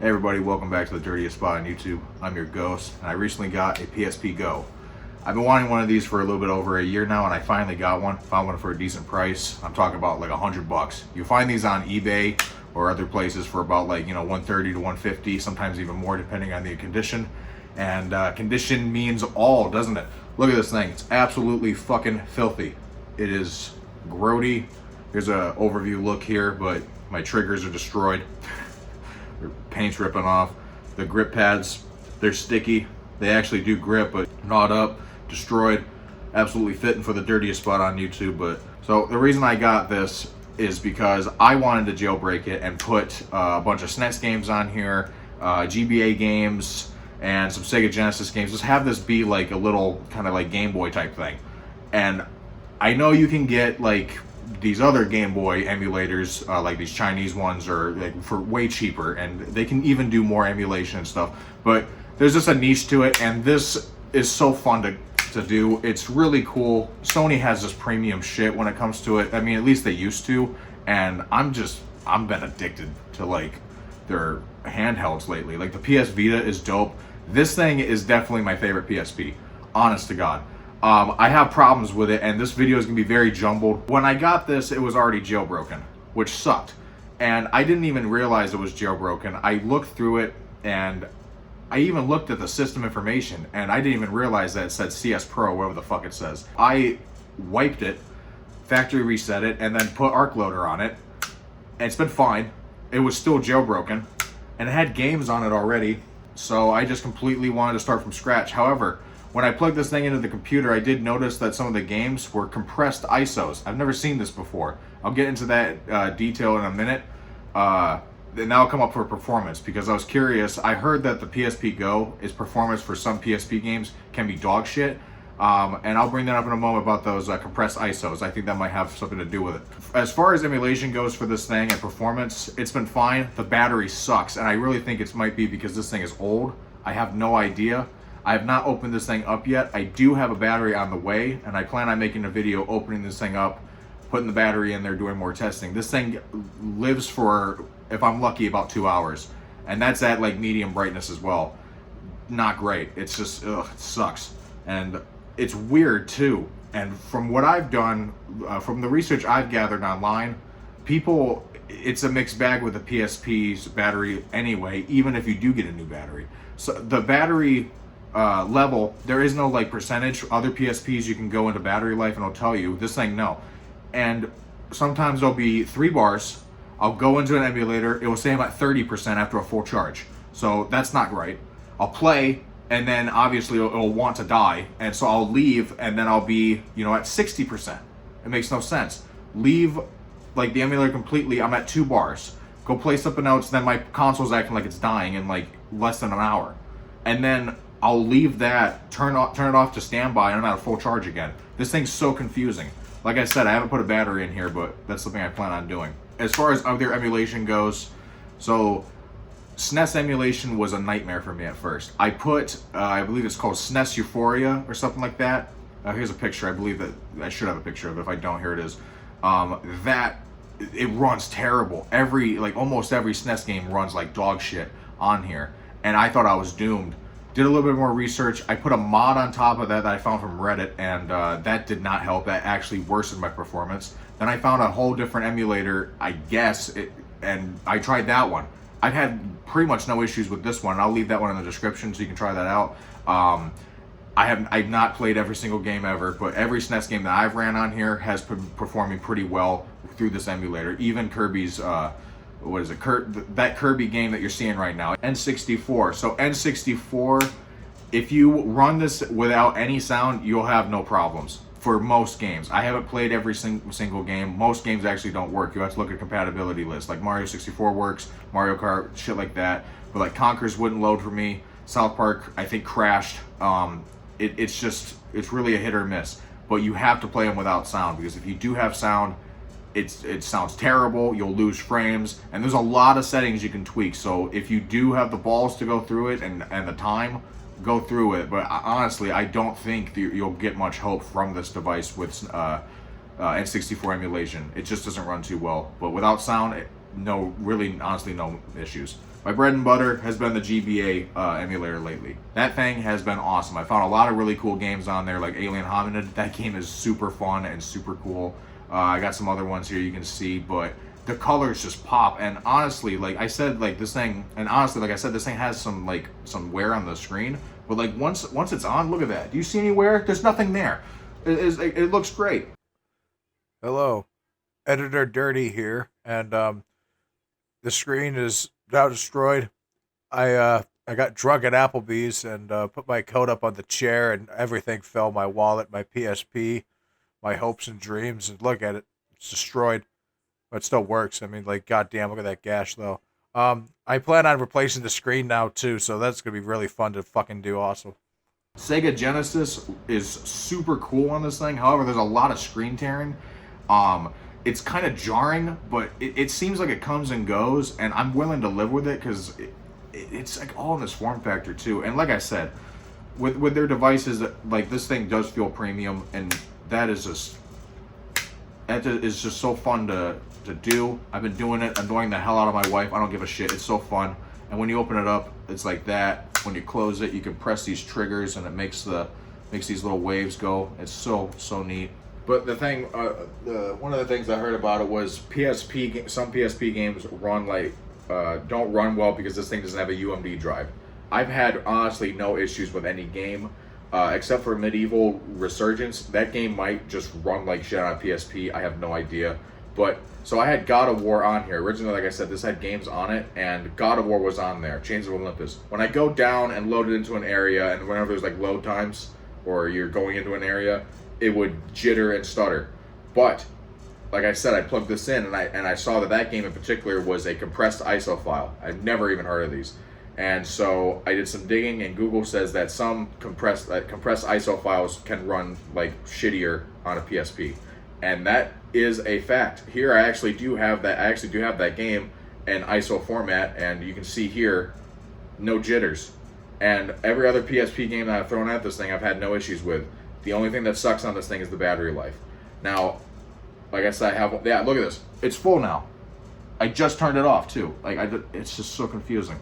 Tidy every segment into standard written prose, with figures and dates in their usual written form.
Hey everybody, welcome back to the dirtiest spot on YouTube. I'm your ghost, and I recently got a PSP Go. I've been wanting one of these for a little bit over a year now, and I finally got one. Found one for a decent price. I'm talking about like $100. You find these on eBay or other places for about like, $130 to $150, sometimes even more depending on the condition. And condition means all, doesn't it? Look at this thing. It's absolutely fucking filthy. It is grody. Here's an overview look here, but my triggers are destroyed. Their paint's ripping off. The grip pads, they're sticky. They actually do grip, but gnawed up, destroyed. Absolutely fitting for the dirtiest spot on YouTube. But so the reason I got this is because I wanted to jailbreak it and put a bunch of SNES games on here, GBA games, and some Sega Genesis games. Just have this be like a little kind of like Game Boy type thing. And I know you can get like these other Game Boy emulators, like these Chinese ones, are like for way cheaper, and they can even do more emulation and stuff. But there's just a niche to it, and this is so fun to do. It's really cool. Sony has this premium shit when it comes to it. I mean, at least they used to, and I'm been addicted to like their handhelds lately. Like the PS Vita is dope. This thing is definitely my favorite PSP, honest to God. I have problems with it, and this video is going to be very jumbled. When I got this, it was already jailbroken, which sucked. And I didn't even realize it was jailbroken. I looked through it, and I even looked at the system information, and I didn't even realize that it said CS Pro, whatever the fuck it says. I wiped it, factory reset it, and then put Arc Loader on it, and it's been fine. It was still jailbroken, and it had games on it already, so I just completely wanted to start from scratch. However, when I plugged this thing into the computer, I did notice that some of the games were compressed ISOs. I've never seen this before. I'll get into that detail in a minute. And that'll come up for performance, because I was curious. I heard that the PSP Go is performance for some PSP games can be dog shit. And I'll bring that up in a moment about those compressed ISOs. I think that might have something to do with it. As far as emulation goes for this thing and performance, it's been fine. The battery sucks, and I really think it might be because this thing is old. I have no idea. I have not opened this thing up yet. I do have a battery on the way, and I plan on making a video opening this thing up, putting the battery in there, doing more testing. This thing lives for, if I'm lucky, about 2 hours. And that's at like medium brightness as well. Not great. It's just, ugh, it sucks. And it's weird too. And from what I've done, from the research I've gathered online, people, it's a mixed bag with the PSP's battery anyway, even if you do get a new battery. So the battery level, there is no like percentage. Other PSPs you can go into battery life and it'll tell you. This thing, no. And sometimes there'll be 3 bars. I'll go into an emulator, it will say I'm at 30% after a full charge. So that's not right. I'll play, and then obviously it'll want to die, and so I'll leave, and then I'll be, at 60%. It makes no sense. Leave like the emulator completely, I'm at 2 bars. Go play something else, then my console's acting like it's dying in like less than an hour. And then I'll leave that, turn it off to standby, and I'm at a full charge again. This thing's so confusing. Like I said, I haven't put a battery in here, but that's something I plan on doing. As far as other emulation goes, so SNES emulation was a nightmare for me at first. I put, I believe it's called SNES Euphoria or something like that. Here's a picture. I believe that I should have a picture of it. If I don't, here it is. It runs terrible. Almost every SNES game runs like dog shit on here, and I thought I was doomed. Did a little bit more research. I put a mod on top of that I found from Reddit, and that did not help. That actually worsened my performance. Then I found a whole different emulator, I guess, and I tried that one. I've had pretty much no issues with this one. I'll leave that one in the description so you can try that out. I've not played every single game ever, but every SNES game that I've ran on here has been performing pretty well through this emulator. Even Kirby's, that Kirby game that you're seeing right now, N64. So N64, if you run this without any sound, you'll have no problems for most games. I haven't played every single game. Most games actually don't work. You have to look at compatibility lists. Like Mario 64 works, Mario Kart, shit like that. But like Conkers wouldn't load for me. South Park, I think, crashed. It's really a hit or miss. But you have to play them without sound, because if you do have sound, it sounds terrible. You'll lose frames, and there's a lot of settings you can tweak. So if you do have the balls to go through it and the time, go through it. But honestly, I don't think you'll get much hope from this device with N64 emulation. It just doesn't run too well. But without sound, honestly, no issues. My bread and butter has been the GBA emulator lately. That thing has been awesome. I found a lot of really cool games on there, like Alien Hominid. That game is super fun and super cool. I got some other ones here you can see, but the colors just pop. And honestly, like I said, like this thing, and honestly, like I said, this thing has some wear on the screen. But like once it's on, look at that. Do you see any wear? There's nothing there. It looks great. Hello, Editor Dirty here, and the screen is now destroyed. I got drunk at Applebee's and put my coat up on the chair, and everything fell. My wallet, my PSP, my hopes and dreams, and look at it, it's destroyed, but it still works. I mean, like, goddamn, look at that gash though. I plan on replacing the screen now too, so that's gonna be really fun to fucking do. Also, Sega Genesis is super cool on this thing. However, there's a lot of screen tearing. It's kind of jarring, but it seems like it comes and goes, and I'm willing to live with it because it's like all in this form factor too. And like I said, with their devices, like this thing does feel premium, and that is just so fun to do. I've been doing it, annoying the hell out of my wife. I don't give a shit. It's so fun. And when you open it up, it's like that. When you close it, you can press these triggers, and it makes these little waves go. It's so neat. But the thing, one of the things I heard about it was some PSP games run don't run well because this thing doesn't have a UMD drive. I've had honestly no issues with any game, except for Medieval Resurgence. That game might just run like shit on PSP. I have no idea. But so I had God of War on here. Originally, like I said, this had games on it, and God of War was on there. Chains of Olympus. When I go down and load it into an area, and whenever there's like load times or you're going into an area, it would jitter and stutter. But like I said, I plugged this in, and I saw that game in particular was a compressed ISO file. I've never even heard of these. And so I did some digging, and Google says that some compressed ISO files can run like shittier on a PSP, and that is a fact. Here I actually do have that game in ISO format, and you can see here, no jitters. And every other PSP game that I've thrown at this thing, I've had no issues with. The only thing that sucks on this thing is the battery life. Now, like I said, look at this. It's full now. I just turned it off too. It's just so confusing.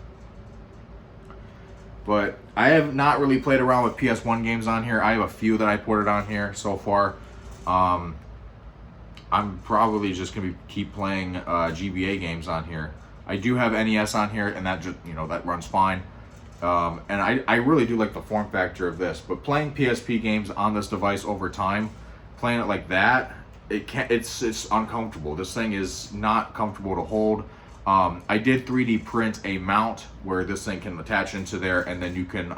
But I have not really played around with PS1 games on here. I have a few that I ported on here so far. I'm probably just gonna keep playing GBA games on here. I do have NES on here, and that that runs fine. And I really do like the form factor of this. But playing PSP games on this device over time, playing it like that, it's uncomfortable. This thing is not comfortable to hold. I did 3D print a mount where this thing can attach into there, and then you can,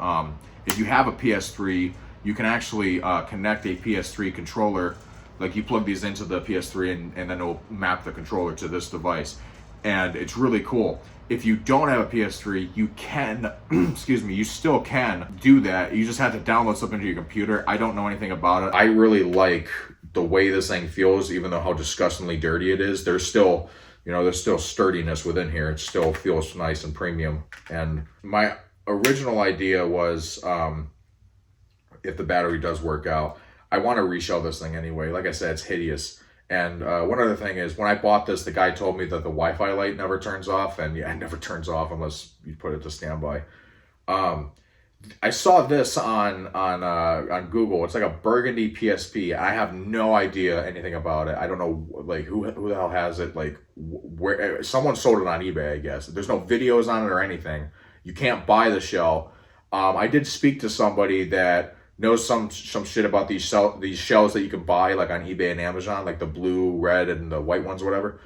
if you have a PS3, you can actually connect a PS3 controller. Like you plug these into the PS3, and then it'll map the controller to this device, and it's really cool. If you don't have a PS3, you can, you still can do that. You just have to download something to your computer. I don't know anything about it. I really like the way this thing feels, even though how disgustingly dirty it is. There's still sturdiness within here. It still feels nice and premium. And my original idea was, if the battery does work out, I want to reshell this thing anyway. Like I said, it's hideous. And one other thing is, when I bought this, the guy told me that the Wi-Fi light never turns off, and yeah, it never turns off unless you put it to standby. I saw this on Google. It's like a burgundy PSP. I have no idea anything about it. I don't know like who the hell has it. Like where someone sold it on eBay, I guess. There's no videos on it or anything. You can't buy the shell. I did speak to somebody that knows some shit about these shells that you can buy like on eBay and Amazon, like the blue, red, and the white ones or whatever.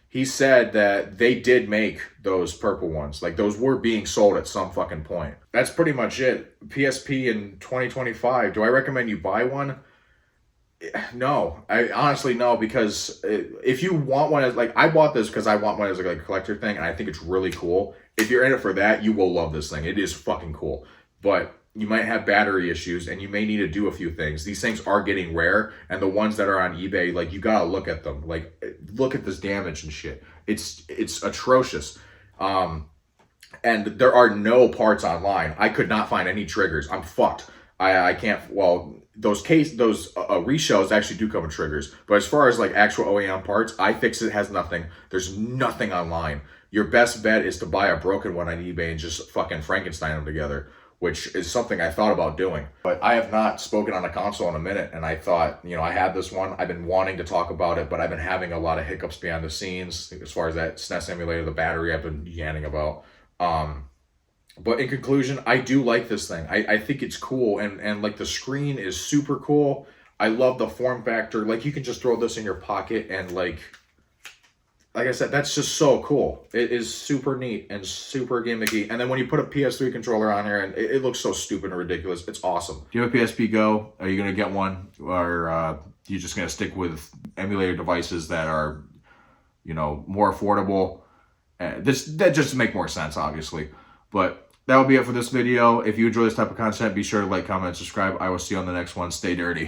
He said that they did make those purple ones. Like those were being sold at some fucking point. That's pretty much it. PSP in 2025. Do I recommend you buy one? No, I honestly no, because if you want one, like I bought this because I want one as like a collector thing, and I think it's really cool. If you're in it for that, you will love this thing. It is fucking cool. But you might have battery issues, and you may need to do a few things. These things are getting rare, and the ones that are on eBay, like you gotta look at them. Like look at this damage and shit. It's atrocious. And there are no parts online. I could not find any triggers. I'm fucked. I can't. Well, those reshells actually do come with triggers. But as far as like actual OEM parts, iFixit has nothing. There's nothing online. Your best bet is to buy a broken one on eBay and just fucking Frankenstein them together, which is something I thought about doing. But I have not spoken on a console in a minute, and I thought, you know, I had this one. I've been wanting to talk about it, but I've been having a lot of hiccups behind the scenes as far as that SNES emulator, the battery I've been yanning about. But in conclusion, I do like this thing. I think it's cool, and like the screen is super cool. I love the form factor. Like, you can just throw this in your pocket, and like I said, that's just so cool. It is super neat and super gimmicky. And then when you put a PS3 controller on here, and it looks so stupid and ridiculous, it's awesome. Do you have a PSP Go? Are you gonna get one, or are you just gonna stick with emulator devices that are, you know, more affordable? That just make more sense, obviously. But that will be it for this video. If you enjoy this type of content, be sure to like, comment, and subscribe. I will see you on the next one. Stay dirty.